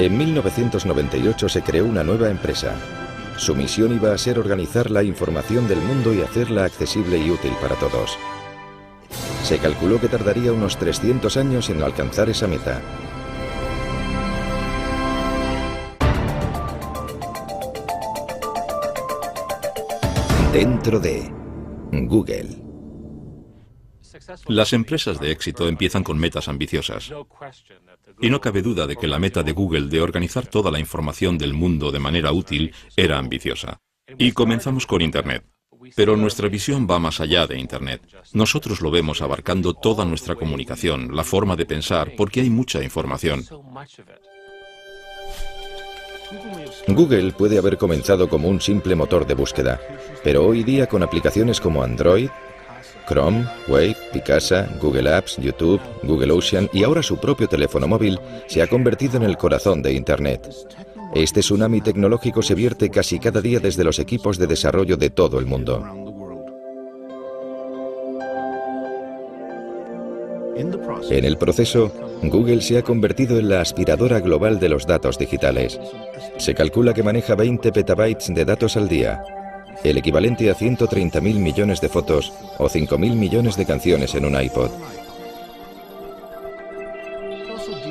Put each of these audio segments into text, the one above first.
En 1998 se creó una nueva empresa. Su misión iba a ser organizar la información del mundo y hacerla accesible y útil para todos. Se calculó que tardaría unos 300 años en alcanzar esa meta. Dentro de Google. Las empresas de éxito empiezan con metas ambiciosas. Y no cabe duda de que la meta de Google de organizar toda la información del mundo de manera útil era ambiciosa. Y comenzamos con Internet. Pero nuestra visión va más allá de Internet. Nosotros lo vemos abarcando toda nuestra comunicación, la forma de pensar, porque hay mucha información. Google puede haber comenzado como un simple motor de búsqueda, pero hoy día con aplicaciones como Android, Chrome, Wave, Picasa, Google Apps, YouTube, Google Ocean y ahora su propio teléfono móvil, se ha convertido en el corazón de Internet. Este tsunami tecnológico se vierte casi cada día desde los equipos de desarrollo de todo el mundo. En el proceso, Google se ha convertido en la aspiradora global de los datos digitales. Se calcula que maneja 20 petabytes de datos al día, el equivalente a 130.000 millones de fotos o 5.000 millones de canciones en un iPod.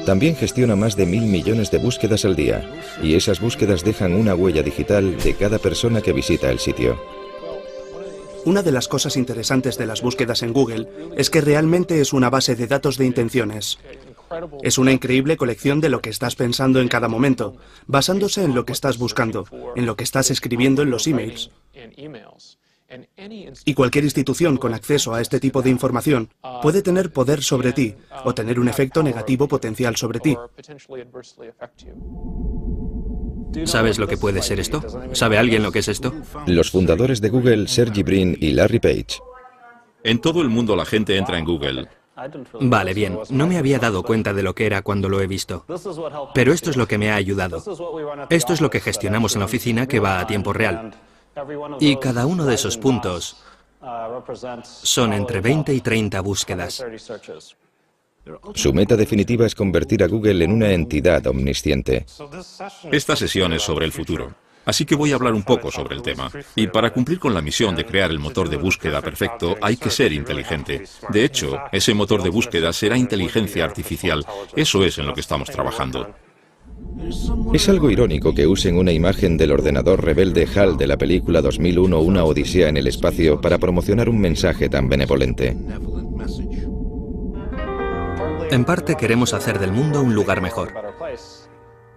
También gestiona más de 1.000 millones de búsquedas al día, y esas búsquedas dejan una huella digital de cada persona que visita el sitio. Una de las cosas interesantes de las búsquedas en Google es que realmente es una base de datos de intenciones. Es una increíble colección de lo que estás pensando en cada momento, basándose en lo que estás buscando, en lo que estás escribiendo en los emails. Y cualquier institución con acceso a este tipo de información puede tener poder sobre ti o tener un efecto negativo potencial sobre ti. ¿Sabes lo que puede ser esto? ¿Sabe alguien lo que es esto? Los fundadores de Google, Sergey Brin y Larry Page. En todo el mundo la gente entra en Google. Vale, bien. No me había dado cuenta de lo que era cuando lo he visto. Pero esto es lo que me ha ayudado. Esto es lo que gestionamos en la oficina, que va a tiempo real. Y cada uno de esos puntos son entre 20 y 30 búsquedas. Su meta definitiva es convertir a Google en una entidad omnisciente. Esta sesión es sobre el futuro. Así que voy a hablar un poco sobre el tema. Y para cumplir con la misión de crear el motor de búsqueda perfecto, hay que ser inteligente. De hecho, ese motor de búsqueda será inteligencia artificial. Eso es en lo que estamos trabajando. Es algo irónico que usen una imagen del ordenador rebelde HAL de la película 2001, Una Odisea en el espacio, para promocionar un mensaje tan benevolente. En parte queremos hacer del mundo un lugar mejor.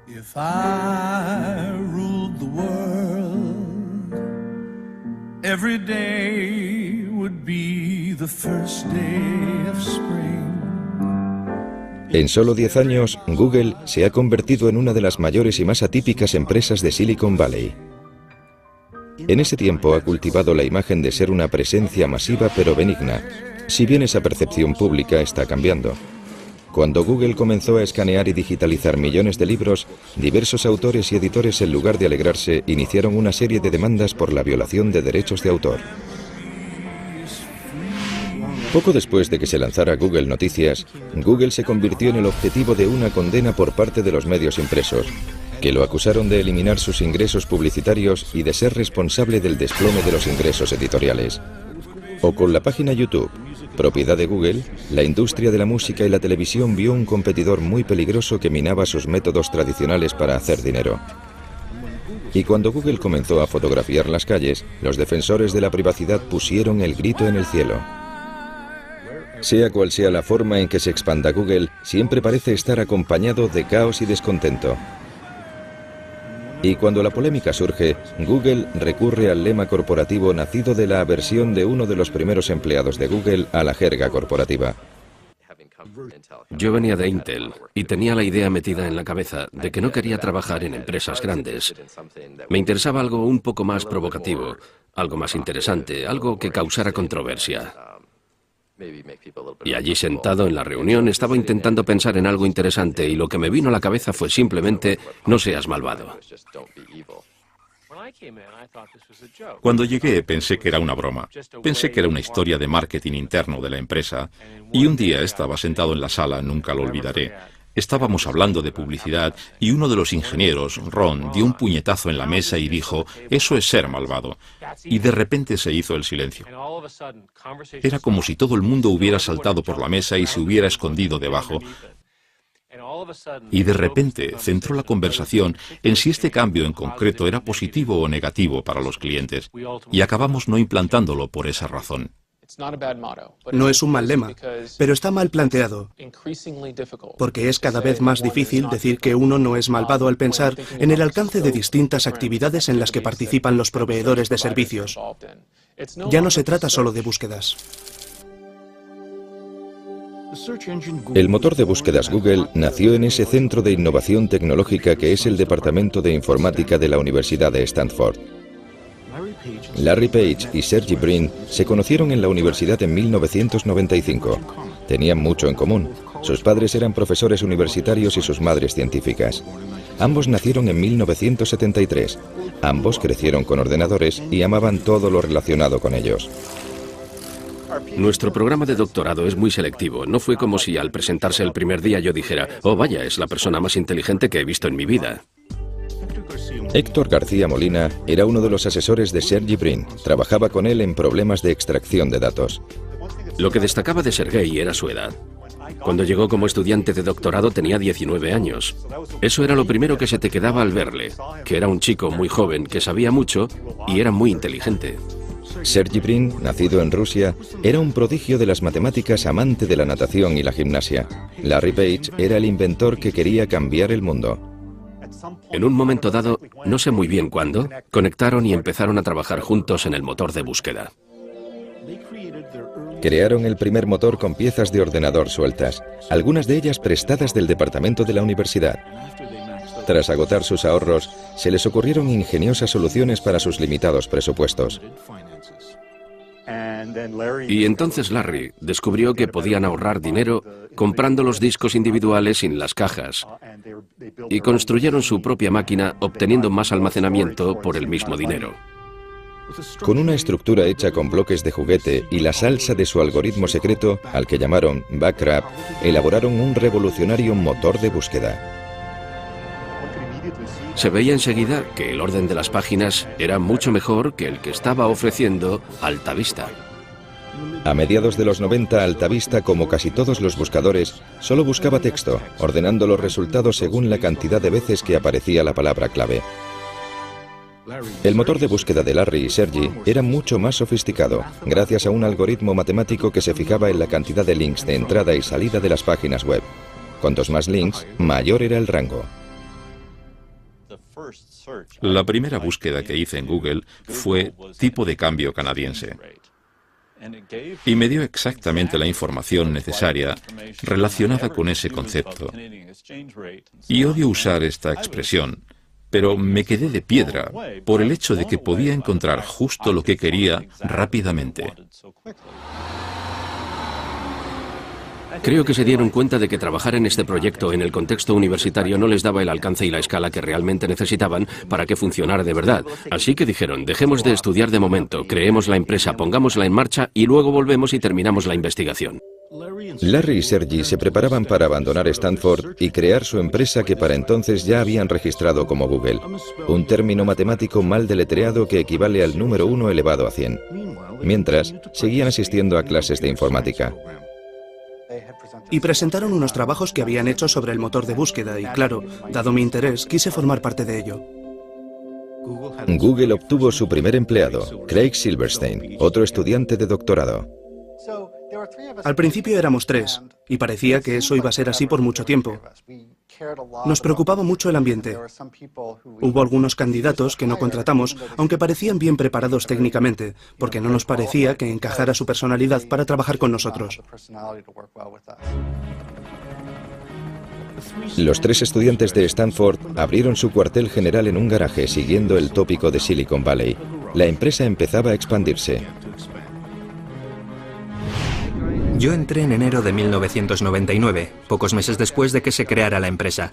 If I ruled the world, every day would be the first day of spring. En solo 10 años, Google se ha convertido en una de las mayores y más atípicas empresas de Silicon Valley. En ese tiempo ha cultivado la imagen de ser una presencia masiva pero benigna, si bien esa percepción pública está cambiando. Cuando Google comenzó a escanear y digitalizar millones de libros, diversos autores y editores, en lugar de alegrarse, iniciaron una serie de demandas por la violación de derechos de autor. Poco después de que se lanzara Google Noticias, Google se convirtió en el objetivo de una condena por parte de los medios impresos, que lo acusaron de eliminar sus ingresos publicitarios y de ser responsable del desplome de los ingresos editoriales. O con la página YouTube, propiedad de Google, la industria de la música y la televisión vio un competidor muy peligroso que minaba sus métodos tradicionales para hacer dinero. Y cuando Google comenzó a fotografiar las calles, los defensores de la privacidad pusieron el grito en el cielo. Sea cual sea la forma en que se expanda Google, siempre parece estar acompañado de caos y descontento. Y cuando la polémica surge, Google recurre al lema corporativo nacido de la aversión de uno de los primeros empleados de Google a la jerga corporativa. Yo venía de Intel y tenía la idea metida en la cabeza de que no quería trabajar en empresas grandes. Me interesaba algo un poco más provocativo, algo más interesante, algo que causara controversia. Y allí sentado en la reunión estaba intentando pensar en algo interesante y lo que me vino a la cabeza fue simplemente no seas malvado. Cuando llegué pensé que era una broma. Pensé que era una historia de marketing interno de la empresa y un día estaba sentado en la sala, nunca lo olvidaré, Estábamos hablando de publicidad y uno de los ingenieros, Ron, dio un puñetazo en la mesa y dijo, «Eso es ser malvado». Y de repente se hizo el silencio. Era como si todo el mundo hubiera saltado por la mesa y se hubiera escondido debajo. Y de repente centró la conversación en si este cambio en concreto era positivo o negativo para los clientes. Y acabamos no implantándolo por esa razón. No es un mal lema, pero está mal planteado, porque es cada vez más difícil decir que uno no es malvado al pensar en el alcance de distintas actividades en las que participan los proveedores de servicios. Ya no se trata solo de búsquedas. El motor de búsquedas Google nació en ese centro de innovación tecnológica que es el Departamento de Informática de la Universidad de Stanford. Larry Page y Sergey Brin se conocieron en la universidad en 1995. Tenían mucho en común. Sus padres eran profesores universitarios y sus madres científicas. Ambos nacieron en 1973. Ambos crecieron con ordenadores y amaban todo lo relacionado con ellos. Nuestro programa de doctorado es muy selectivo. No fue como si al presentarse el primer día yo dijera, «Oh, vaya, es la persona más inteligente que he visto en mi vida». Héctor García Molina era uno de los asesores de Sergey Brin. Trabajaba con él en problemas de extracción de datos. Lo que destacaba de Sergey era su edad. Cuando llegó como estudiante de doctorado tenía 19 años. Eso era lo primero que se te quedaba al verle, que era un chico muy joven, que sabía mucho y era muy inteligente. Sergey Brin, nacido en Rusia, era un prodigio de las matemáticas, amante de la natación y la gimnasia. Larry Page era el inventor que quería cambiar el mundo. En un momento dado, no sé muy bien cuándo, conectaron y empezaron a trabajar juntos en el motor de búsqueda. Crearon el primer motor con piezas de ordenador sueltas, algunas de ellas prestadas del departamento de la universidad. Tras agotar sus ahorros, se les ocurrieron ingeniosas soluciones para sus limitados presupuestos. Y entonces Larry descubrió que podían ahorrar dinero comprando los discos individuales sin las cajas y construyeron su propia máquina obteniendo más almacenamiento por el mismo dinero. Con una estructura hecha con bloques de juguete y la salsa de su algoritmo secreto, al que llamaron Backrap, elaboraron un revolucionario motor de búsqueda. Se veía enseguida que el orden de las páginas era mucho mejor que el que estaba ofreciendo Altavista. A mediados de los 90, Altavista, como casi todos los buscadores, solo buscaba texto, ordenando los resultados según la cantidad de veces que aparecía la palabra clave. El motor de búsqueda de Larry y Sergey era mucho más sofisticado, gracias a un algoritmo matemático que se fijaba en la cantidad de links de entrada y salida de las páginas web. Cuantos más links, mayor era el rango. La primera búsqueda que hice en Google fue tipo de cambio canadiense. Y me dio exactamente la información necesaria relacionada con ese concepto. Y odio usar esta expresión, pero me quedé de piedra por el hecho de que podía encontrar justo lo que quería rápidamente. Creo que se dieron cuenta de que trabajar en este proyecto en el contexto universitario no les daba el alcance y la escala que realmente necesitaban para que funcionara de verdad. Así que dijeron, dejemos de estudiar de momento, creemos la empresa, pongámosla en marcha y luego volvemos y terminamos la investigación. Larry y Sergey se preparaban para abandonar Stanford y crear su empresa que para entonces ya habían registrado como Google, un término matemático mal deletreado que equivale al número 1 elevado a 100. Mientras, seguían asistiendo a clases de informática. Y presentaron unos trabajos que habían hecho sobre el motor de búsqueda y, claro, dado mi interés, quise formar parte de ello. Google obtuvo su primer empleado, Craig Silverstein, otro estudiante de doctorado. Al principio éramos 3, y parecía que eso iba a ser así por mucho tiempo. Nos preocupaba mucho el ambiente. Hubo algunos candidatos que no contratamos, aunque parecían bien preparados técnicamente, porque no nos parecía que encajara su personalidad para trabajar con nosotros. Los 3 estudiantes de Stanford abrieron su cuartel general en un garaje siguiendo el tópico de Silicon Valley. La empresa empezaba a expandirse. Yo entré en enero de 1999, pocos meses después de que se creara la empresa.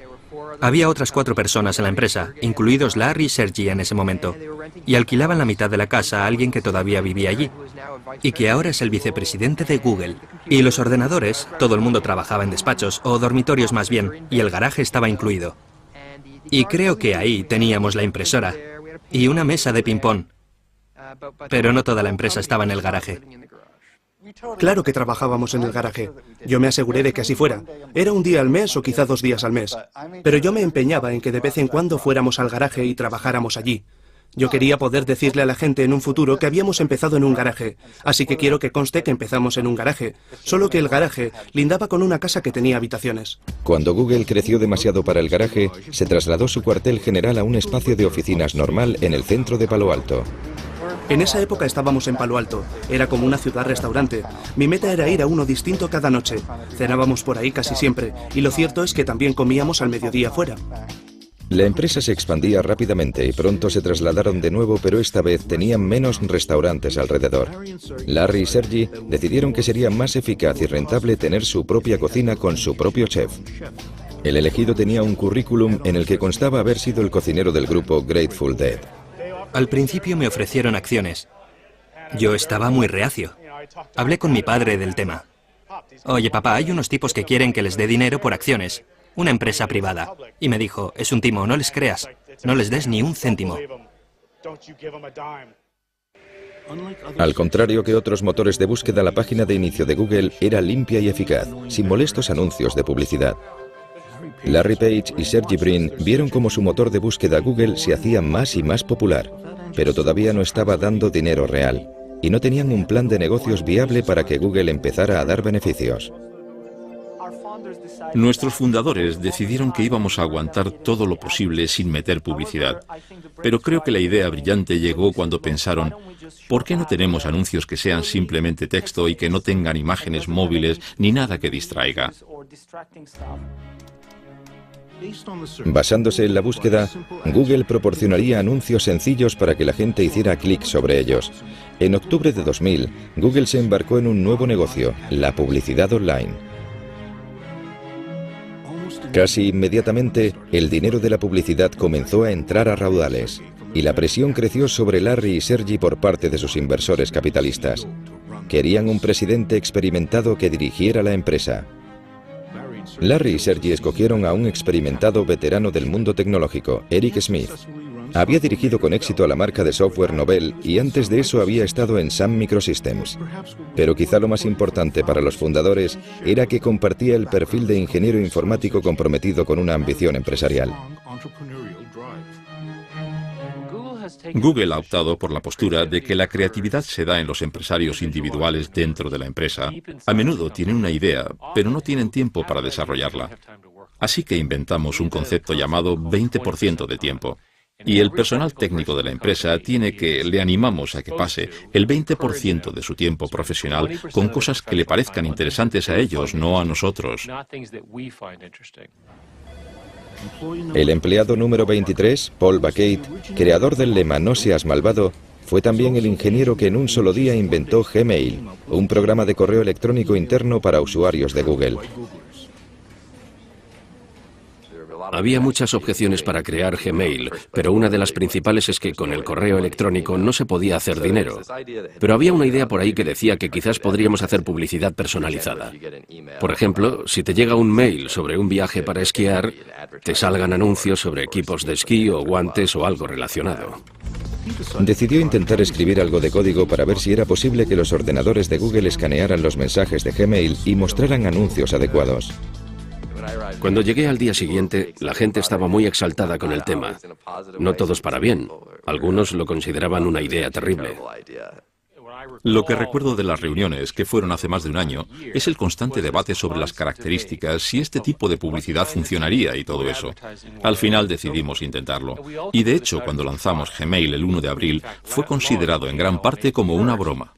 Había otras 4 personas en la empresa, incluidos Larry y Sergey en ese momento, y alquilaban la mitad de la casa a alguien que todavía vivía allí, y que ahora es el vicepresidente de Google. Y los ordenadores, todo el mundo trabajaba en despachos, o dormitorios más bien, y el garaje estaba incluido. Y creo que ahí teníamos la impresora, y una mesa de ping-pong. Pero no toda la empresa estaba en el garaje. Claro que trabajábamos en el garaje. Yo me aseguré de que así fuera. Era un día al mes o quizá 2 días al mes. Pero yo me empeñaba en que de vez en cuando fuéramos al garaje y trabajáramos allí. Yo quería poder decirle a la gente en un futuro que habíamos empezado en un garaje. Así que quiero que conste que empezamos en un garaje. Solo que el garaje lindaba con una casa que tenía habitaciones. Cuando Google creció demasiado para el garaje, se trasladó su cuartel general a un espacio de oficinas normal en el centro de Palo Alto. En esa época estábamos en Palo Alto. Era como una ciudad-restaurante. Mi meta era ir a uno distinto cada noche. Cenábamos por ahí casi siempre. Y lo cierto es que también comíamos al mediodía fuera. La empresa se expandía rápidamente y pronto se trasladaron de nuevo, pero esta vez tenían menos restaurantes alrededor. Larry y Sergey decidieron que sería más eficaz y rentable tener su propia cocina con su propio chef. El elegido tenía un currículum en el que constaba haber sido el cocinero del grupo Grateful Dead. Al principio me ofrecieron acciones. Yo estaba muy reacio. Hablé con mi padre del tema. Oye, papá, hay unos tipos que quieren que les dé dinero por acciones. Una empresa privada. Y me dijo, es un timo, no les creas. No les des ni un céntimo. Al contrario que otros motores de búsqueda, la página de inicio de Google era limpia y eficaz, sin molestos anuncios de publicidad. Larry Page y Sergey Brin vieron cómo su motor de búsqueda Google se hacía más y más popular, pero todavía no estaba dando dinero real, y no tenían un plan de negocios viable para que Google empezara a dar beneficios. Nuestros fundadores decidieron que íbamos a aguantar todo lo posible sin meter publicidad, pero creo que la idea brillante llegó cuando pensaron, ¿por qué no tenemos anuncios que sean simplemente texto y que no tengan imágenes móviles ni nada que distraiga? Basándose en la búsqueda, Google proporcionaría anuncios sencillos para que la gente hiciera clic sobre ellos. En octubre de 2000, Google se embarcó en un nuevo negocio, la publicidad online. Casi inmediatamente, el dinero de la publicidad comenzó a entrar a raudales, y la presión creció sobre Larry y Sergey por parte de sus inversores capitalistas. Querían un presidente experimentado que dirigiera la empresa. Larry y Sergey escogieron a un experimentado veterano del mundo tecnológico, Eric Smith. Había dirigido con éxito a la marca de software Novell y antes de eso había estado en Sun Microsystems. Pero quizá lo más importante para los fundadores era que compartía el perfil de ingeniero informático comprometido con una ambición empresarial. Google ha optado por la postura de que la creatividad se da en los empresarios individuales dentro de la empresa. A menudo tienen una idea, pero no tienen tiempo para desarrollarla. Así que inventamos un concepto llamado 20% de tiempo. Y el personal técnico de la empresa le animamos a que pase el 20% de su tiempo profesional con cosas que le parezcan interesantes a ellos, no a nosotros. El empleado número 23, Paul Bacate, creador del lema "No seas malvado", fue también el ingeniero que en un solo día inventó Gmail, un programa de correo electrónico interno para usuarios de Google. Había muchas objeciones para crear Gmail, pero una de las principales es que con el correo electrónico no se podía hacer dinero. Pero había una idea por ahí que decía que quizás podríamos hacer publicidad personalizada. Por ejemplo, si te llega un mail sobre un viaje para esquiar, te salgan anuncios sobre equipos de esquí o guantes o algo relacionado. Decidió intentar escribir algo de código para ver si era posible que los ordenadores de Google escanearan los mensajes de Gmail y mostraran anuncios adecuados. Cuando llegué al día siguiente, la gente estaba muy exaltada con el tema. No todos para bien. Algunos lo consideraban una idea terrible. Lo que recuerdo de las reuniones, que fueron hace más de un año, es el constante debate sobre las características, si este tipo de publicidad funcionaría y todo eso. Al final decidimos intentarlo. Y de hecho, cuando lanzamos Gmail el 1 de abril, fue considerado en gran parte como una broma.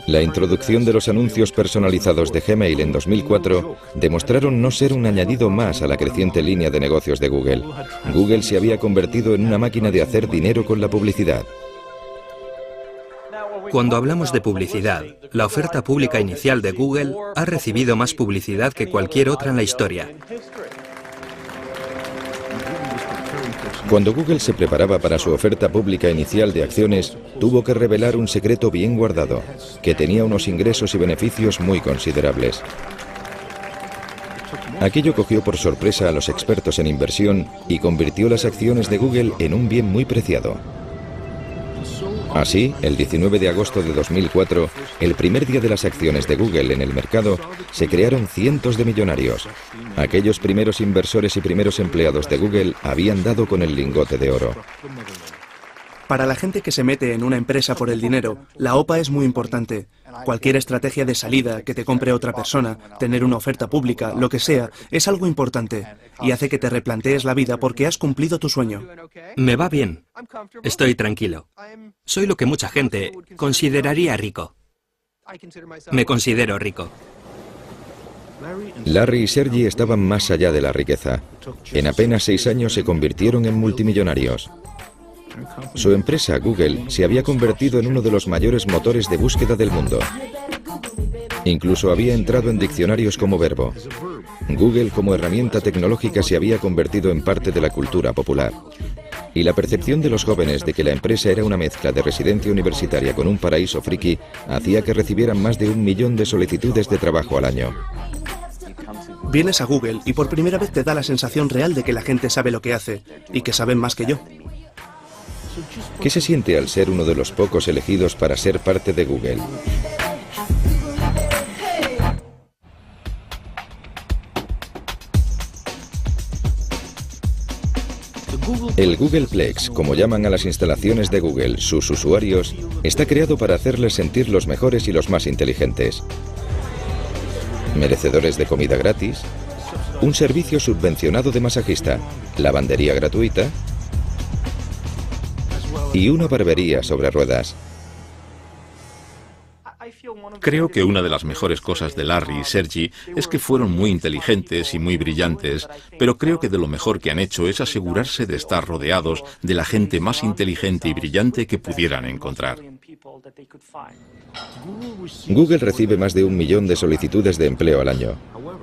La introducción de los anuncios personalizados de Gmail en 2004 demostraron no ser un añadido más a la creciente línea de negocios de Google. Google se había convertido en una máquina de hacer dinero con la publicidad. Cuando hablamos de publicidad, la oferta pública inicial de Google ha recibido más publicidad que cualquier otra en la historia. Cuando Google se preparaba para su oferta pública inicial de acciones, tuvo que revelar un secreto bien guardado, que tenía unos ingresos y beneficios muy considerables. Aquello cogió por sorpresa a los expertos en inversión y convirtió las acciones de Google en un bien muy preciado. Así, el 19 de agosto de 2004, el primer día de las acciones de Google en el mercado, se crearon cientos de millonarios. Aquellos primeros inversores y primeros empleados de Google habían dado con el lingote de oro. Para la gente que se mete en una empresa por el dinero, la OPA es muy importante. Cualquier estrategia de salida, que te compre otra persona, tener una oferta pública, lo que sea, es algo importante y hace que te replantees la vida porque has cumplido tu sueño. Me va bien. Estoy tranquilo. Soy lo que mucha gente consideraría rico. Me considero rico. Larry y Sergey estaban más allá de la riqueza. En apenas 6 años se convirtieron en multimillonarios. Su empresa, Google, se había convertido en uno de los mayores motores de búsqueda del mundo. Incluso había entrado en diccionarios como verbo. Google como herramienta tecnológica se había convertido en parte de la cultura popular. Y la percepción de los jóvenes de que la empresa era una mezcla de residencia universitaria con un paraíso friki hacía que recibieran más de 1 millón de solicitudes de trabajo al año. Vienes a Google y por primera vez te da la sensación real de que la gente sabe lo que hace y que saben más que yo. ¿Qué se siente al ser uno de los pocos elegidos para ser parte de Google? El Googleplex, como llaman a las instalaciones de Google sus usuarios, está creado para hacerles sentir los mejores y los más inteligentes. Merecedores de comida gratis, un servicio subvencionado de masajista, lavandería gratuita y una barbería sobre ruedas. Creo que una de las mejores cosas de Larry y Sergey es que fueron muy inteligentes y muy brillantes, pero creo que de lo mejor que han hecho es asegurarse de estar rodeados de la gente más inteligente y brillante que pudieran encontrar. Google recibe más de 1 millón de solicitudes de empleo al año,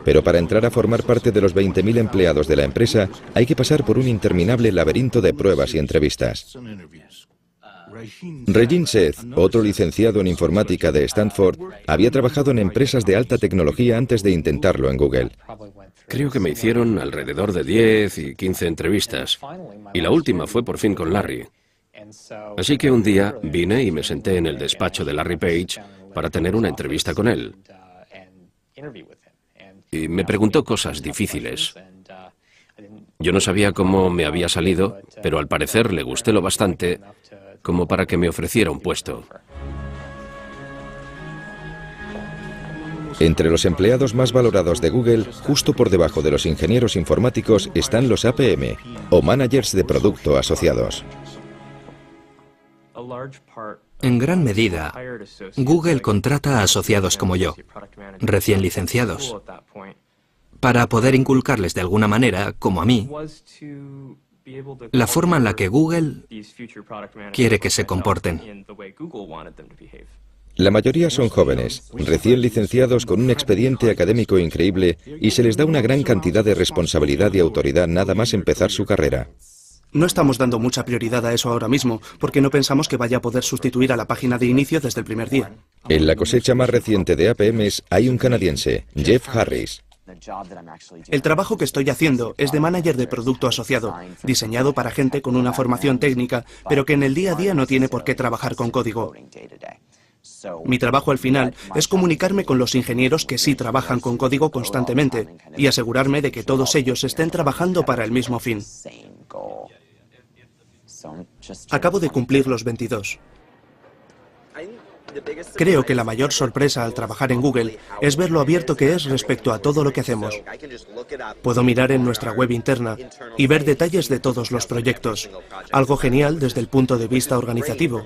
pero para entrar a formar parte de los 20.000 empleados de la empresa hay que pasar por un interminable laberinto de pruebas y entrevistas. Regin Seth, otro licenciado en informática de Stanford, había trabajado en empresas de alta tecnología antes de intentarlo en Google. Creo que me hicieron alrededor de 10 y 15 entrevistas, y la última fue por fin con Larry. Así que un día vine y me senté en el despacho de Larry Page para tener una entrevista con él. Y me preguntó cosas difíciles. Yo no sabía cómo me había salido, pero al parecer le gusté lo bastante como para que me ofreciera un puesto. Entre los empleados más valorados de Google, justo por debajo de los ingenieros informáticos, están los APM, o Managers de Producto Asociados. En gran medida, Google contrata a asociados como yo, recién licenciados, para poder inculcarles de alguna manera, como a mí, la forma en la que Google quiere que se comporten. La mayoría son jóvenes, recién licenciados con un expediente académico increíble y se les da una gran cantidad de responsabilidad y autoridad nada más empezar su carrera. No estamos dando mucha prioridad a eso ahora mismo, porque no pensamos que vaya a poder sustituir a la página de inicio desde el primer día. En la cosecha más reciente de APMs hay un canadiense, Jeff Harris. El trabajo que estoy haciendo es de manager de producto asociado, diseñado para gente con una formación técnica, pero que en el día a día no tiene por qué trabajar con código. Mi trabajo al final es comunicarme con los ingenieros que sí trabajan con código constantemente y asegurarme de que todos ellos estén trabajando para el mismo fin. Acabo de cumplir los 22. Creo que la mayor sorpresa al trabajar en Google es ver lo abierto que es respecto a todo lo que hacemos. Puedo mirar en nuestra web interna y ver detalles de todos los proyectos, algo genial desde el punto de vista organizativo.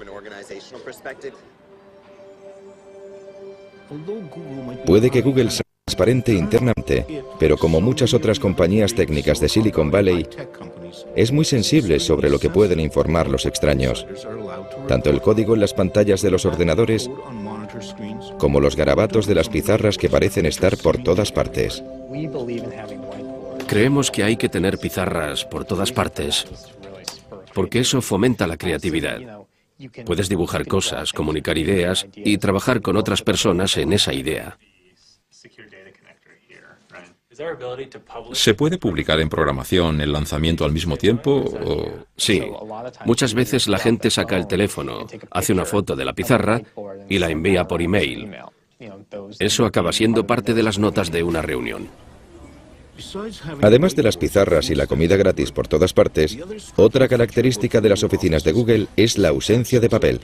Puede que Google sea transparente internamente, pero como muchas otras compañías técnicas de Silicon Valley, es muy sensible sobre lo que pueden informar los extraños. Tanto el código en las pantallas de los ordenadores como los garabatos de las pizarras que parecen estar por todas partes. Creemos que hay que tener pizarras por todas partes, porque eso fomenta la creatividad. Puedes dibujar cosas, comunicar ideas y trabajar con otras personas en esa idea. ¿Se puede publicar en programación el lanzamiento al mismo tiempo o...? Sí. Muchas veces la gente saca el teléfono, hace una foto de la pizarra y la envía por email. Eso acaba siendo parte de las notas de una reunión. Además de las pizarras y la comida gratis por todas partes, otra característica de las oficinas de Google es la ausencia de papel.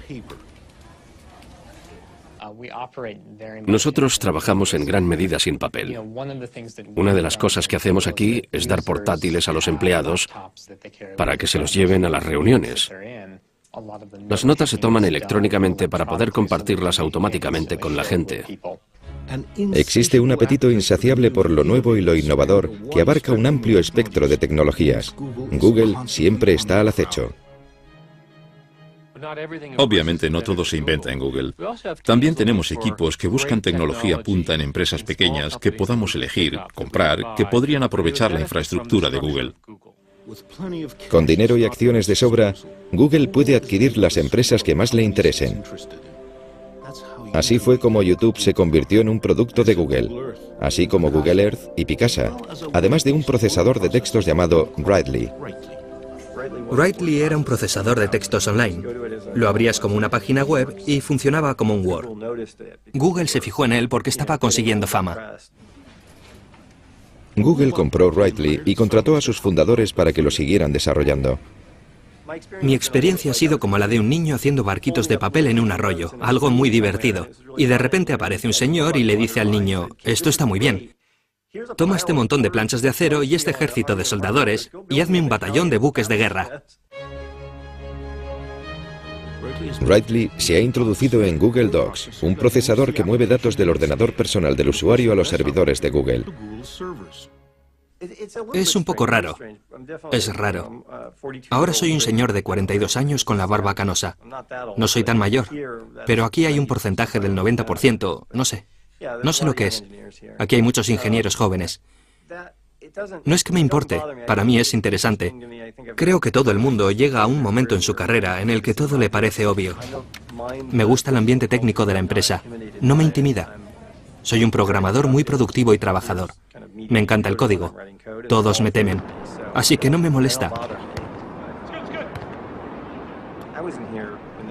Nosotros trabajamos en gran medida sin papel. Una de las cosas que hacemos aquí es dar portátiles a los empleados para que se los lleven a las reuniones. Las notas se toman electrónicamente para poder compartirlas automáticamente con la gente. Existe un apetito insaciable por lo nuevo y lo innovador que abarca un amplio espectro de tecnologías. Google siempre está al acecho. Obviamente no todo se inventa en Google. También tenemos equipos que buscan tecnología punta en empresas pequeñas que podamos elegir, comprar, que podrían aprovechar la infraestructura de Google. Con dinero y acciones de sobra, Google puede adquirir las empresas que más le interesen. Así fue como YouTube se convirtió en un producto de Google, así como Google Earth y Picasa, además de un procesador de textos llamado Writely. Writely era un procesador de textos online. Lo abrías como una página web y funcionaba como un Word. Google se fijó en él porque estaba consiguiendo fama. Google compró Writely y contrató a sus fundadores para que lo siguieran desarrollando. Mi experiencia ha sido como la de un niño haciendo barquitos de papel en un arroyo, algo muy divertido. Y de repente aparece un señor y le dice al niño, esto está muy bien. Toma este montón de planchas de acero y este ejército de soldadores y hazme un batallón de buques de guerra. Writely se ha introducido en Google Docs, un procesador que mueve datos del ordenador personal del usuario a los servidores de Google. Es un poco raro. Es raro. Ahora soy un señor de 42 años con la barba canosa. No soy tan mayor, pero aquí hay un porcentaje del 90%, no sé. No sé lo que es. Aquí hay muchos ingenieros jóvenes. No es que me importe, para mí es interesante. Creo que todo el mundo llega a un momento en su carrera en el que todo le parece obvio. Me gusta el ambiente técnico de la empresa. No me intimida. Soy un programador muy productivo y trabajador. Me encanta el código. Todos me temen. Así que no me molesta.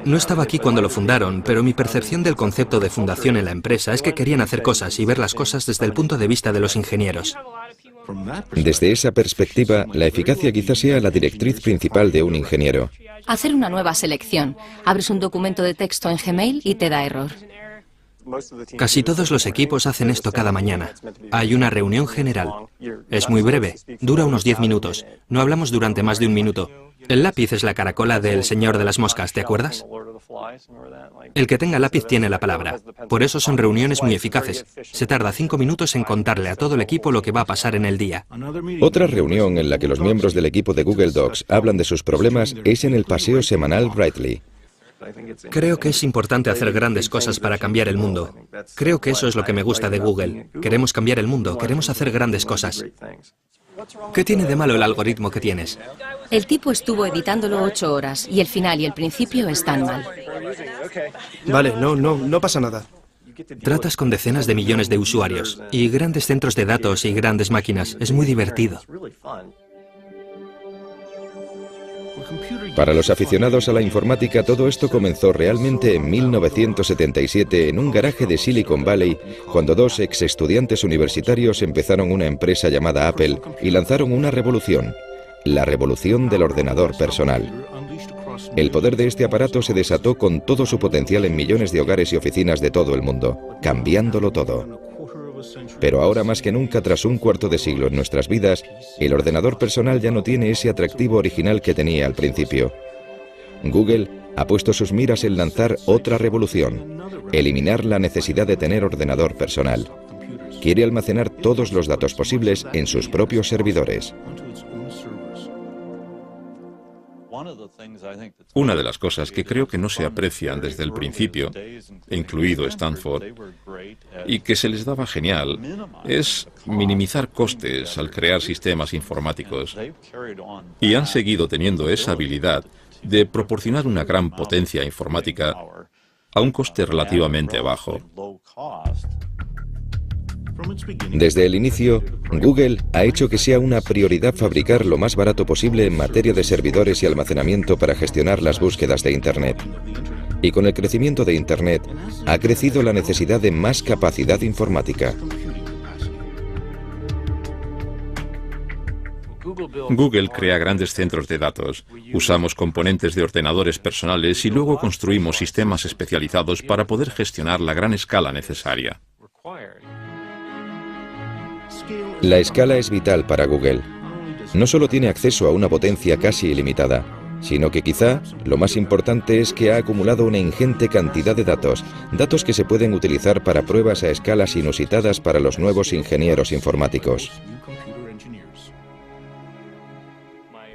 No estaba aquí cuando lo fundaron, pero mi percepción del concepto de fundación en la empresa es que querían hacer cosas y ver las cosas desde el punto de vista de los ingenieros. Desde esa perspectiva, la eficacia quizás sea la directriz principal de un ingeniero. Hacer una nueva selección. Abres un documento de texto en Gmail y te da error. Casi todos los equipos hacen esto cada mañana. Hay una reunión general. Es muy breve, dura unos 10 minutos. No hablamos durante más de un minuto. El lápiz es la caracola del señor de las moscas, ¿te acuerdas? El que tenga lápiz tiene la palabra. Por eso son reuniones muy eficaces. Se tarda 5 minutos en contarle a todo el equipo lo que va a pasar en el día. Otra reunión en la que los miembros del equipo de Google Docs hablan de sus problemas es en el paseo semanal Writely. Creo que es importante hacer grandes cosas para cambiar el mundo. Creo que eso es lo que me gusta de Google. Queremos cambiar el mundo, queremos hacer grandes cosas. ¿Qué tiene de malo el algoritmo que tienes? El tipo estuvo editándolo 8 horas y el final y el principio están mal. Vale, no pasa nada. Tratas con decenas de millones de usuarios y grandes centros de datos y grandes máquinas. Es muy divertido. Para los aficionados a la informática, todo esto comenzó realmente en 1977 en un garaje de Silicon Valley, cuando dos ex estudiantes universitarios empezaron una empresa llamada Apple y lanzaron una revolución, la revolución del ordenador personal. El poder de este aparato se desató con todo su potencial en millones de hogares y oficinas de todo el mundo, cambiándolo todo. Pero ahora más que nunca, tras un cuarto de siglo en nuestras vidas, el ordenador personal ya no tiene ese atractivo original que tenía al principio. Google ha puesto sus miras en lanzar otra revolución, eliminar la necesidad de tener ordenador personal. Quiere almacenar todos los datos posibles en sus propios servidores. Una de las cosas que creo que no se aprecian desde el principio, incluido Stanford, y que se les daba genial, es minimizar costes al crear sistemas informáticos. Y han seguido teniendo esa habilidad de proporcionar una gran potencia informática a un coste relativamente bajo. Desde el inicio, Google ha hecho que sea una prioridad fabricar lo más barato posible en materia de servidores y almacenamiento para gestionar las búsquedas de Internet. Y con el crecimiento de Internet, ha crecido la necesidad de más capacidad informática. Google crea grandes centros de datos. Usamos componentes de ordenadores personales y luego construimos sistemas especializados para poder gestionar la gran escala necesaria. La escala es vital para Google. No solo tiene acceso a una potencia casi ilimitada, sino que quizá lo más importante es que ha acumulado una ingente cantidad de datos, datos que se pueden utilizar para pruebas a escalas inusitadas para los nuevos ingenieros informáticos.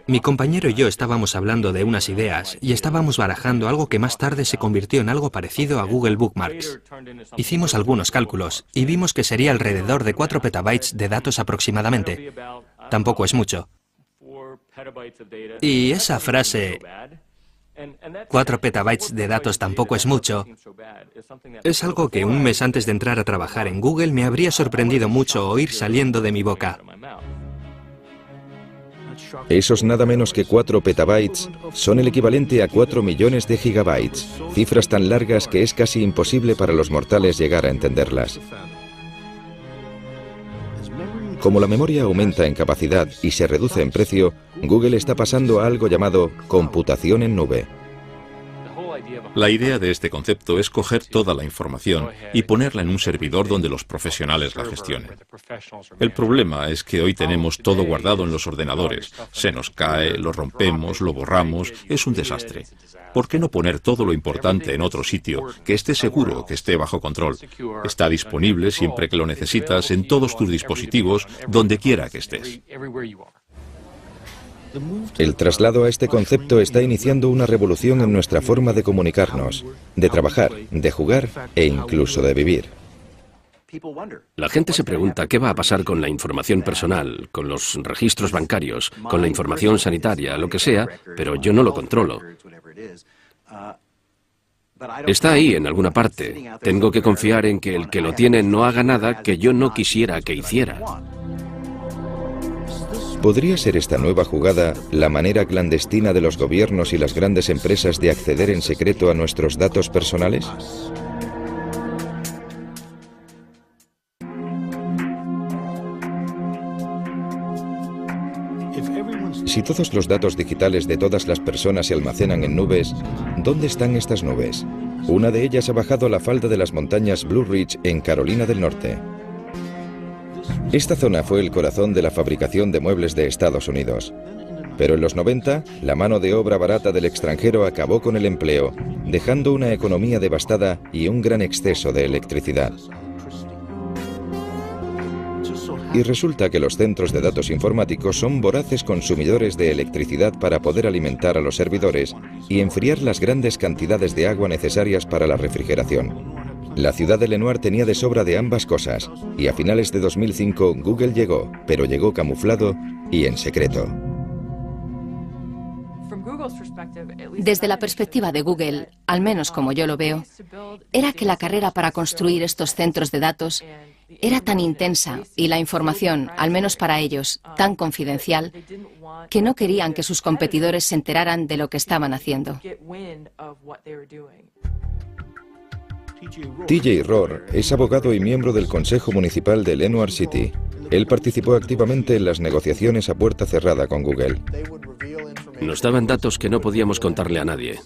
Mi compañero y yo estábamos hablando de unas ideas y estábamos barajando algo que más tarde se convirtió en algo parecido a Google Bookmarks. Hicimos algunos cálculos y vimos que sería alrededor de 4 petabytes de datos aproximadamente. Tampoco es mucho. Y esa frase, 4 petabytes de datos tampoco es mucho, es algo que un mes antes de entrar a trabajar en Google me habría sorprendido mucho oír saliendo de mi boca. Esos nada menos que 4 petabytes son el equivalente a 4 millones de gigabytes, cifras tan largas que es casi imposible para los mortales llegar a entenderlas. Como la memoria aumenta en capacidad y se reduce en precio, Google está pasando a algo llamado computación en nube. La idea de este concepto es coger toda la información y ponerla en un servidor donde los profesionales la gestionen. El problema es que hoy tenemos todo guardado en los ordenadores. Se nos cae, lo rompemos, lo borramos, es un desastre. ¿Por qué no poner todo lo importante en otro sitio, que esté seguro, que esté bajo control? Está disponible siempre que lo necesitas en todos tus dispositivos, donde quiera que estés. El traslado a este concepto está iniciando una revolución en nuestra forma de comunicarnos, de trabajar, de jugar e incluso de vivir. La gente se pregunta qué va a pasar con la información personal, con los registros bancarios, con la información sanitaria, lo que sea, pero yo no lo controlo. Está ahí en alguna parte. Tengo que confiar en que el que lo tiene no haga nada que yo no quisiera que hiciera. ¿Podría ser esta nueva jugada la manera clandestina de los gobiernos y las grandes empresas de acceder en secreto a nuestros datos personales? Si todos los datos digitales de todas las personas se almacenan en nubes, ¿dónde están estas nubes? Una de ellas ha bajado a la falda de las montañas Blue Ridge en Carolina del Norte. Esta zona fue el corazón de la fabricación de muebles de Estados Unidos. Pero en los 90, la mano de obra barata del extranjero acabó con el empleo, dejando una economía devastada y un gran exceso de electricidad. Y resulta que los centros de datos informáticos son voraces consumidores de electricidad para poder alimentar a los servidores y enfriar las grandes cantidades de agua necesarias para la refrigeración. La ciudad de Lenoir tenía de sobra de ambas cosas, y a finales de 2005 Google llegó, pero llegó camuflado y en secreto. Desde la perspectiva de Google, al menos como yo lo veo, era que la carrera para construir estos centros de datos era tan intensa y la información, al menos para ellos, tan confidencial, que no querían que sus competidores se enteraran de lo que estaban haciendo. TJ Rohr es abogado y miembro del Consejo Municipal de Lenoir City. Él participó activamente en las negociaciones a puerta cerrada con Google. Nos daban datos que no podíamos contarle a nadie.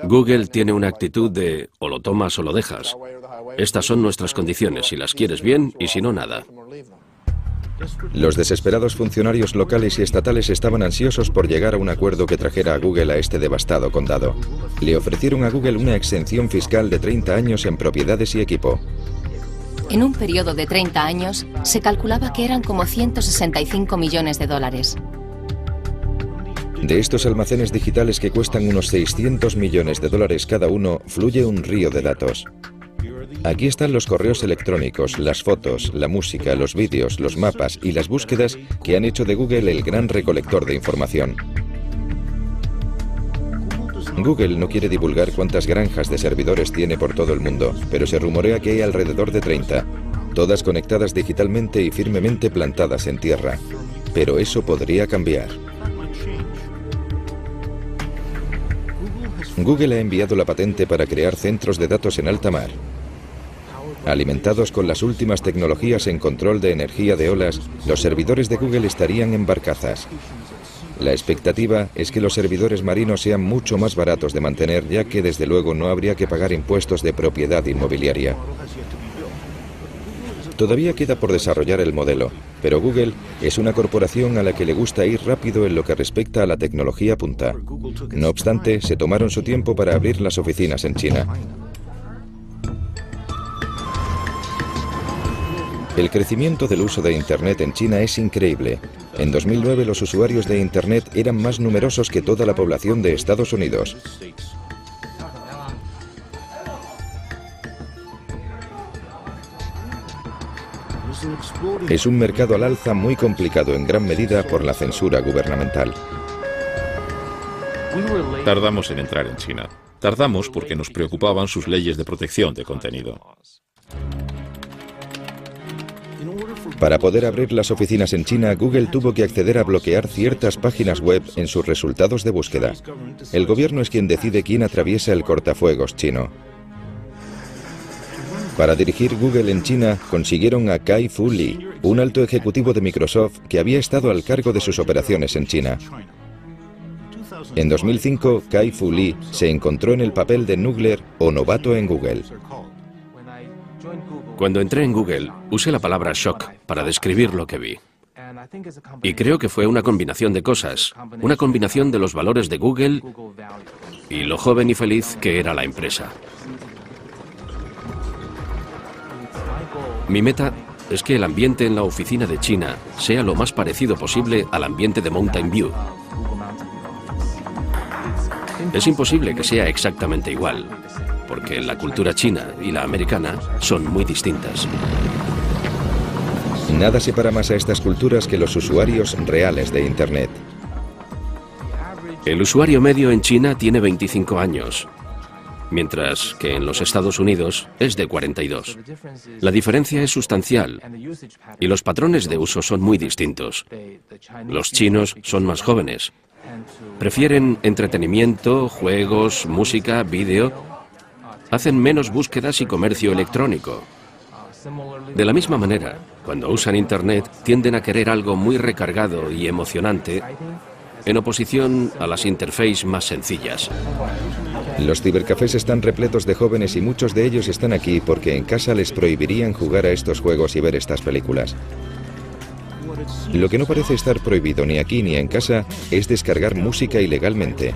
Google tiene una actitud de o lo tomas o lo dejas. Estas son nuestras condiciones, si las quieres bien y si no, nada. Los desesperados funcionarios locales y estatales estaban ansiosos por llegar a un acuerdo que trajera a Google a este devastado condado. Le ofrecieron a Google una exención fiscal de 30 años en propiedades y equipo. En un periodo de 30 años, se calculaba que eran como $165 millones. De estos almacenes digitales que cuestan unos 600 millones de dólares cada uno, fluye un río de datos. Aquí están los correos electrónicos, las fotos, la música, los vídeos, los mapas y las búsquedas que han hecho de Google el gran recolector de información. Google no quiere divulgar cuántas granjas de servidores tiene por todo el mundo, pero se rumorea que hay alrededor de 30, todas conectadas digitalmente y firmemente plantadas en tierra. Pero eso podría cambiar. Google ha enviado la patente para crear centros de datos en alta mar. Alimentados con las últimas tecnologías en control de energía de olas, los servidores de Google estarían en barcazas. La expectativa es que los servidores marinos sean mucho más baratos de mantener, ya que desde luego no habría que pagar impuestos de propiedad inmobiliaria. Todavía queda por desarrollar el modelo, pero Google es una corporación a la que le gusta ir rápido en lo que respecta a la tecnología punta. No obstante, se tomaron su tiempo para abrir las oficinas en China. El crecimiento del uso de Internet en China es increíble. En 2009 los usuarios de Internet eran más numerosos que toda la población de Estados Unidos. Es un mercado al alza muy complicado en gran medida por la censura gubernamental. Tardamos en entrar en China. Tardamos porque nos preocupaban sus leyes de protección de contenido. Para poder abrir las oficinas en China, Google tuvo que acceder a bloquear ciertas páginas web en sus resultados de búsqueda. El gobierno es quien decide quién atraviesa el cortafuegos chino. Para dirigir Google en China, consiguieron a Kai-Fu Lee, un alto ejecutivo de Microsoft que había estado al cargo de sus operaciones en China. En 2005, Kai-Fu Lee se encontró en el papel de Noogler o novato en Google. Cuando entré en Google, usé la palabra shock para describir lo que vi. Y creo que fue una combinación de cosas, una combinación de los valores de Google y lo joven y feliz que era la empresa. Mi meta es que el ambiente en la oficina de China sea lo más parecido posible al ambiente de Mountain View. Es imposible que sea exactamente igual, porque la cultura china y la americana son muy distintas. Nada separa más a estas culturas que los usuarios reales de Internet. El usuario medio en China tiene 25 años, mientras que en los Estados Unidos es de 42. La diferencia es sustancial y los patrones de uso son muy distintos. Los chinos son más jóvenes. Prefieren entretenimiento, juegos, música, vídeo. Hacen menos búsquedas y comercio electrónico. De la misma manera, cuando usan Internet, tienden a querer algo muy recargado y emocionante, en oposición a las interfaces más sencillas. Los cibercafés están repletos de jóvenes y muchos de ellos están aquí porque en casa les prohibirían jugar a estos juegos y ver estas películas. Lo que no parece estar prohibido ni aquí ni en casa es descargar música ilegalmente.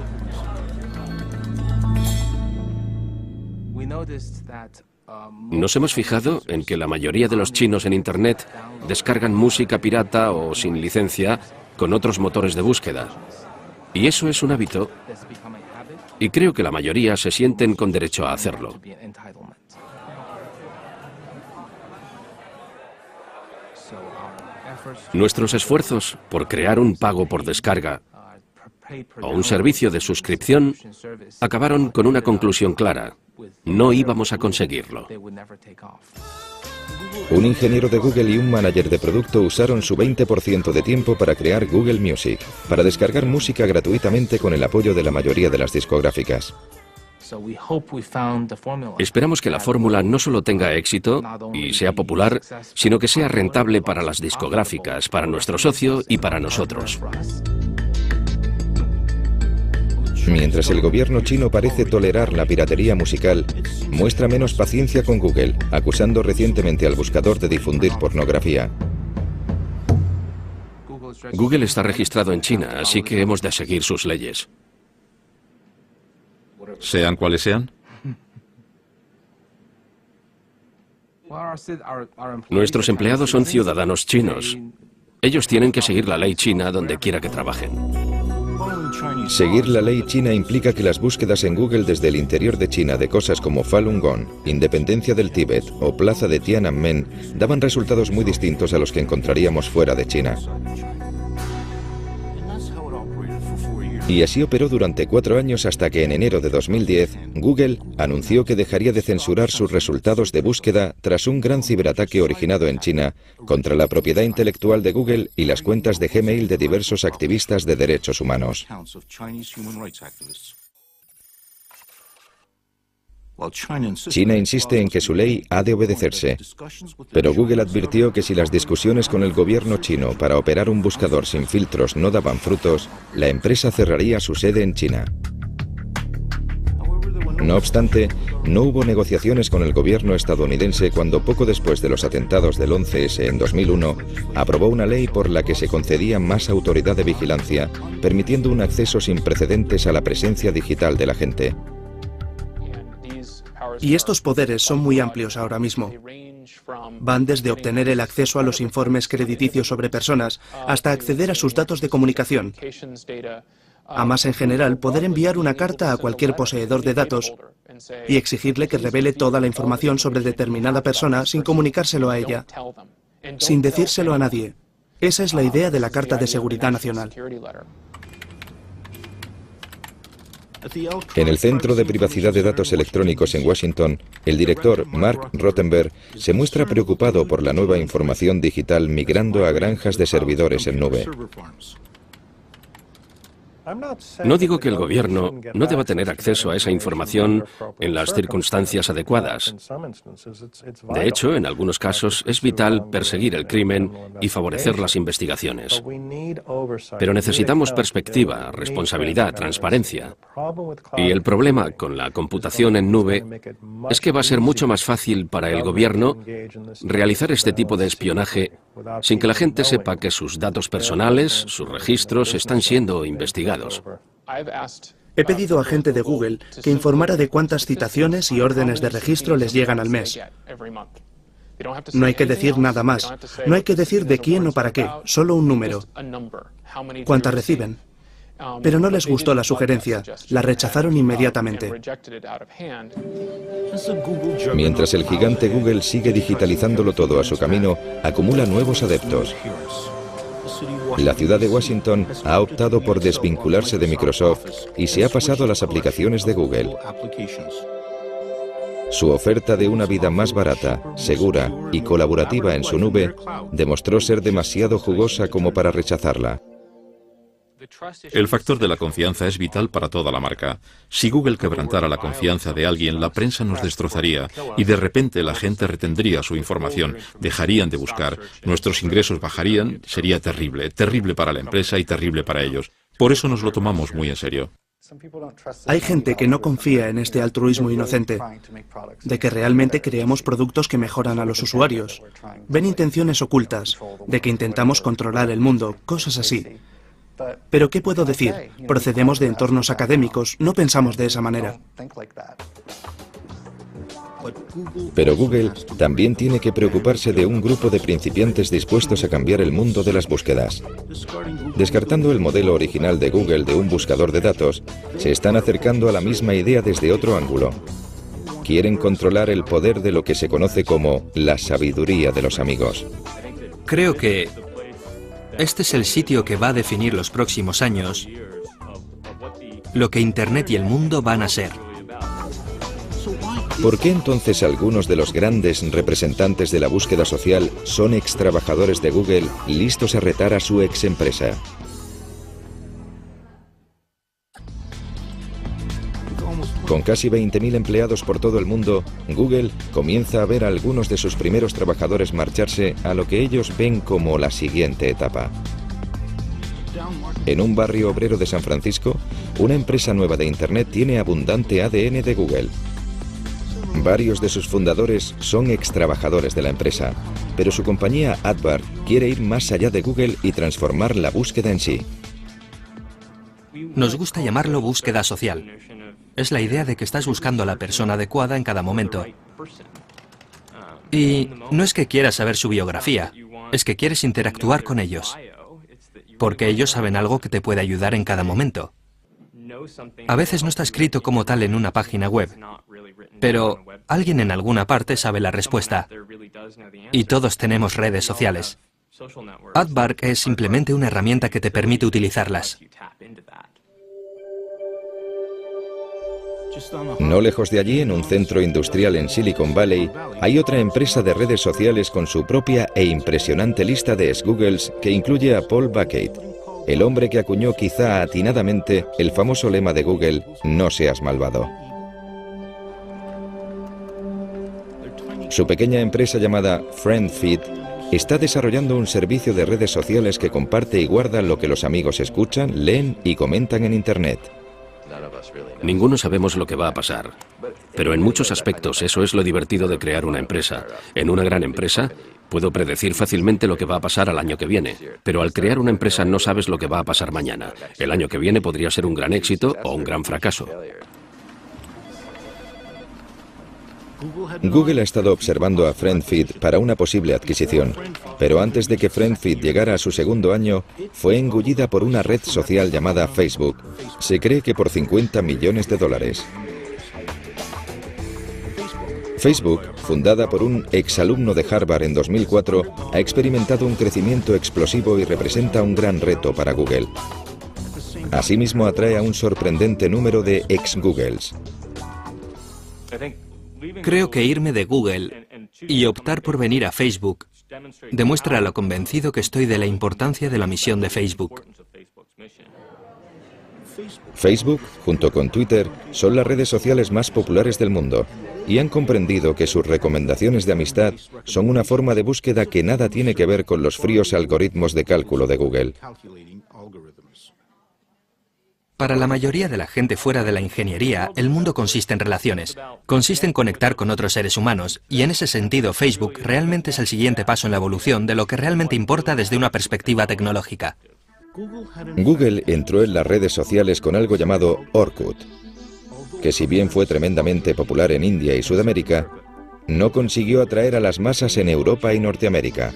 Nos hemos fijado en que la mayoría de los chinos en Internet descargan música pirata o sin licencia con otros motores de búsqueda. Y eso es un hábito, y creo que la mayoría se sienten con derecho a hacerlo. Nuestros esfuerzos por crear un pago por descarga o un servicio de suscripción acabaron con una conclusión clara: no íbamos a conseguirlo. Un ingeniero de Google y un manager de producto usaron su 20% de tiempo para crear Google Music, para descargar música gratuitamente con el apoyo de la mayoría de las discográficas. Esperamos que la fórmula no solo tenga éxito y sea popular, sino que sea rentable para las discográficas, para nuestro socio y para nosotros. Mientras el gobierno chino parece tolerar la piratería musical, muestra menos paciencia con Google, acusando recientemente al buscador de difundir pornografía. Google está registrado en China, así que hemos de seguir sus leyes. Sean cuales sean. Nuestros empleados son ciudadanos chinos. Ellos tienen que seguir la ley china donde quiera que trabajen. Seguir la ley china implica que las búsquedas en Google desde el interior de China de cosas como Falun Gong, Independencia del Tíbet o Plaza de Tiananmen daban resultados muy distintos a los que encontraríamos fuera de China. Y así operó durante 4 años hasta que en enero de 2010, Google anunció que dejaría de censurar sus resultados de búsqueda tras un gran ciberataque originado en China contra la propiedad intelectual de Google y las cuentas de Gmail de diversos activistas de derechos humanos. China insiste en que su ley ha de obedecerse, pero Google advirtió que si las discusiones con el gobierno chino para operar un buscador sin filtros no daban frutos, la empresa cerraría su sede en China. No obstante, no hubo negociaciones con el gobierno estadounidense cuando poco después de los atentados del 11S en 2001, aprobó una ley por la que se concedía más autoridad de vigilancia, permitiendo un acceso sin precedentes a la presencia digital de la gente. Y estos poderes son muy amplios ahora mismo. Van desde obtener el acceso a los informes crediticios sobre personas hasta acceder a sus datos de comunicación. A más en general, poder enviar una carta a cualquier poseedor de datos y exigirle que revele toda la información sobre determinada persona sin comunicárselo a ella, sin decírselo a nadie. Esa es la idea de la Carta de Seguridad Nacional. En el Centro de Privacidad de Datos Electrónicos en Washington, el director Mark Rottenberg se muestra preocupado por la nueva información digital migrando a granjas de servidores en nube. No digo que el gobierno no deba tener acceso a esa información en las circunstancias adecuadas. De hecho, en algunos casos es vital perseguir el crimen y favorecer las investigaciones. Pero necesitamos perspectiva, responsabilidad, transparencia. Y el problema con la computación en nube es que va a ser mucho más fácil para el gobierno realizar este tipo de espionaje sin que la gente sepa que sus datos personales, sus registros, están siendo investigados. He pedido a gente de Google que informara de cuántas citaciones y órdenes de registro les llegan al mes. No hay que decir nada más. No hay que decir de quién o para qué, solo un número. ¿Cuántas reciben? Pero no les gustó la sugerencia, la rechazaron inmediatamente. Mientras el gigante Google sigue digitalizándolo todo a su camino, acumula nuevos adeptos. La ciudad de Washington ha optado por desvincularse de Microsoft y se ha pasado a las aplicaciones de Google. Su oferta de una vida más barata, segura y colaborativa en su nube demostró ser demasiado jugosa como para rechazarla. El factor de la confianza es vital para toda la marca. Si Google quebrantara la confianza de alguien, la prensa nos destrozaría y de repente la gente retendría su información, dejarían de buscar, nuestros ingresos bajarían, sería terrible, terrible para la empresa y terrible para ellos. Por eso nos lo tomamos muy en serio. Hay gente que no confía en este altruismo inocente, de que realmente creamos productos que mejoran a los usuarios. Ven intenciones ocultas, de que intentamos controlar el mundo, cosas así. Pero ¿qué puedo decir? Procedemos de entornos académicos, no pensamos de esa manera. Pero Google también tiene que preocuparse de un grupo de principiantes dispuestos a cambiar el mundo de las búsquedas. Descartando el modelo original de Google de un buscador de datos, se están acercando a la misma idea desde otro ángulo. Quieren controlar el poder de lo que se conoce como la sabiduría de los amigos. Creo que este es el sitio que va a definir los próximos años lo que Internet y el mundo van a ser. ¿Por qué entonces algunos de los grandes representantes de la búsqueda social son extrabajadores de Google listos a retar a su ex empresa? Con casi 20.000 empleados por todo el mundo, Google comienza a ver a algunos de sus primeros trabajadores marcharse a lo que ellos ven como la siguiente etapa. En un barrio obrero de San Francisco, una empresa nueva de Internet tiene abundante ADN de Google. Varios de sus fundadores son extrabajadores de la empresa, pero su compañía Adbart quiere ir más allá de Google y transformar la búsqueda en sí. Nos gusta llamarlo búsqueda social. Es la idea de que estás buscando a la persona adecuada en cada momento. Y no es que quieras saber su biografía, es que quieres interactuar con ellos. Porque ellos saben algo que te puede ayudar en cada momento. A veces no está escrito como tal en una página web, pero alguien en alguna parte sabe la respuesta. Y todos tenemos redes sociales. Aardvark es simplemente una herramienta que te permite utilizarlas. No lejos de allí, en un centro industrial en Silicon Valley, hay otra empresa de redes sociales con su propia e impresionante lista de ex-Googles que incluye a Paul Bucket, el hombre que acuñó quizá atinadamente el famoso lema de Google, "No seas malvado". Su pequeña empresa llamada FriendFeed está desarrollando un servicio de redes sociales que comparte y guarda lo que los amigos escuchan, leen y comentan en Internet. Ninguno sabemos lo que va a pasar, pero en muchos aspectos eso es lo divertido de crear una empresa. En una gran empresa puedo predecir fácilmente lo que va a pasar al año que viene, pero al crear una empresa no sabes lo que va a pasar mañana. El año que viene podría ser un gran éxito o un gran fracaso. Google ha estado observando a FriendFeed para una posible adquisición, pero antes de que FriendFeed llegara a su segundo año, fue engullida por una red social llamada Facebook. Se cree que por $50 millones. Facebook, fundada por un exalumno de Harvard en 2004, ha experimentado un crecimiento explosivo y representa un gran reto para Google. Asimismo, atrae a un sorprendente número de ex-Googles. Creo que irme de Google y optar por venir a Facebook demuestra lo convencido que estoy de la importancia de la misión de Facebook. Facebook, junto con Twitter, son las redes sociales más populares del mundo y han comprendido que sus recomendaciones de amistad son una forma de búsqueda que nada tiene que ver con los fríos algoritmos de cálculo de Google. Para la mayoría de la gente fuera de la ingeniería, el mundo consiste en relaciones. Consiste en conectar con otros seres humanos, y en ese sentido Facebook realmente es el siguiente paso en la evolución de lo que realmente importa desde una perspectiva tecnológica. Google entró en las redes sociales con algo llamado Orkut, que si bien fue tremendamente popular en India y Sudamérica, no consiguió atraer a las masas en Europa y Norteamérica.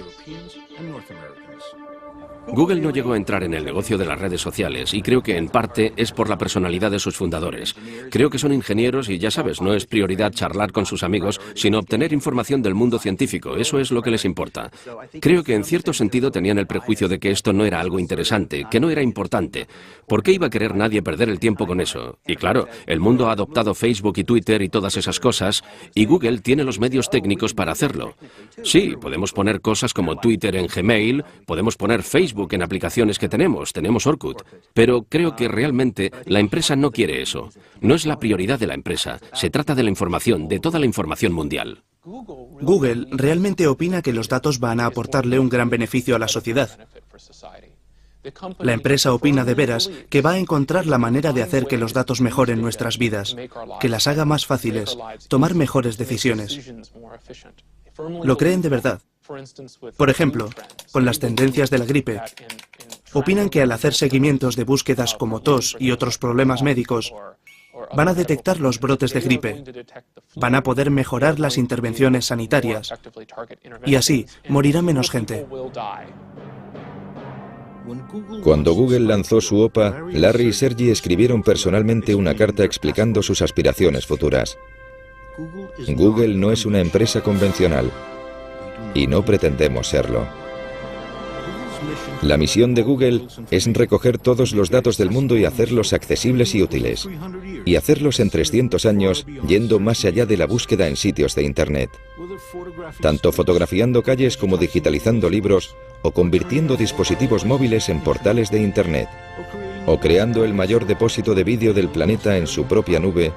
Google no llegó a entrar en el negocio de las redes sociales y creo que en parte es por la personalidad de sus fundadores. Creo que son ingenieros y ya sabes, no es prioridad charlar con sus amigos, sino obtener información del mundo científico. Eso es lo que les importa. Creo que en cierto sentido tenían el prejuicio de que esto no era algo interesante, que no era importante. ¿Por qué iba a querer nadie perder el tiempo con eso? Y claro, el mundo ha adoptado Facebook y Twitter y todas esas cosas, y Google tiene los medios técnicos para hacerlo. Sí, podemos poner cosas como Twitter en Gmail, podemos poner Facebook en aplicaciones que tenemos Orkut, pero creo que realmente la empresa no quiere eso. No es la prioridad de la empresa, se trata de la información, de toda la información mundial. Google realmente opina que los datos van a aportarle un gran beneficio a la sociedad. La empresa opina de veras que va a encontrar la manera de hacer que los datos mejoren nuestras vidas, que las haga más fáciles, tomar mejores decisiones. Lo creen de verdad. Por ejemplo, con las tendencias de la gripe, opinan que al hacer seguimientos de búsquedas como tos y otros problemas médicos, van a detectar los brotes de gripe, van a poder mejorar las intervenciones sanitarias y así morirá menos gente. Cuando Google lanzó su OPA, Larry y Sergey escribieron personalmente una carta explicando sus aspiraciones futuras. Google no es una empresa convencional y no pretendemos serlo. La misión de Google es recoger todos los datos del mundo y hacerlos accesibles y útiles. Y hacerlos en 300 años, yendo más allá de la búsqueda en sitios de Internet. Tanto fotografiando calles como digitalizando libros o convirtiendo dispositivos móviles en portales de Internet. O creando el mayor depósito de vídeo del planeta en su propia nube,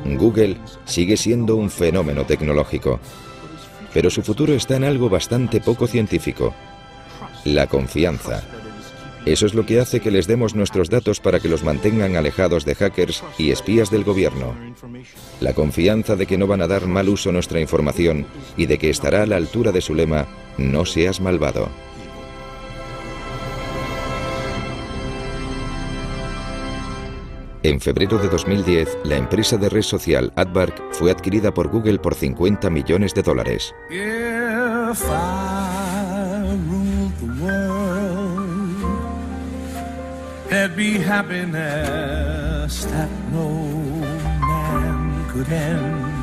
Google sigue siendo un fenómeno tecnológico. Pero su futuro está en algo bastante poco científico: la confianza. Eso es lo que hace que les demos nuestros datos para que los mantengan alejados de hackers y espías del gobierno. La confianza de que no van a dar mal uso a nuestra información y de que estará a la altura de su lema, "No seas malvado". En febrero de 2010, la empresa de red social Aardvark fue adquirida por Google por $50 millones. If I ruled the world, there'd be happiness past that no man could end.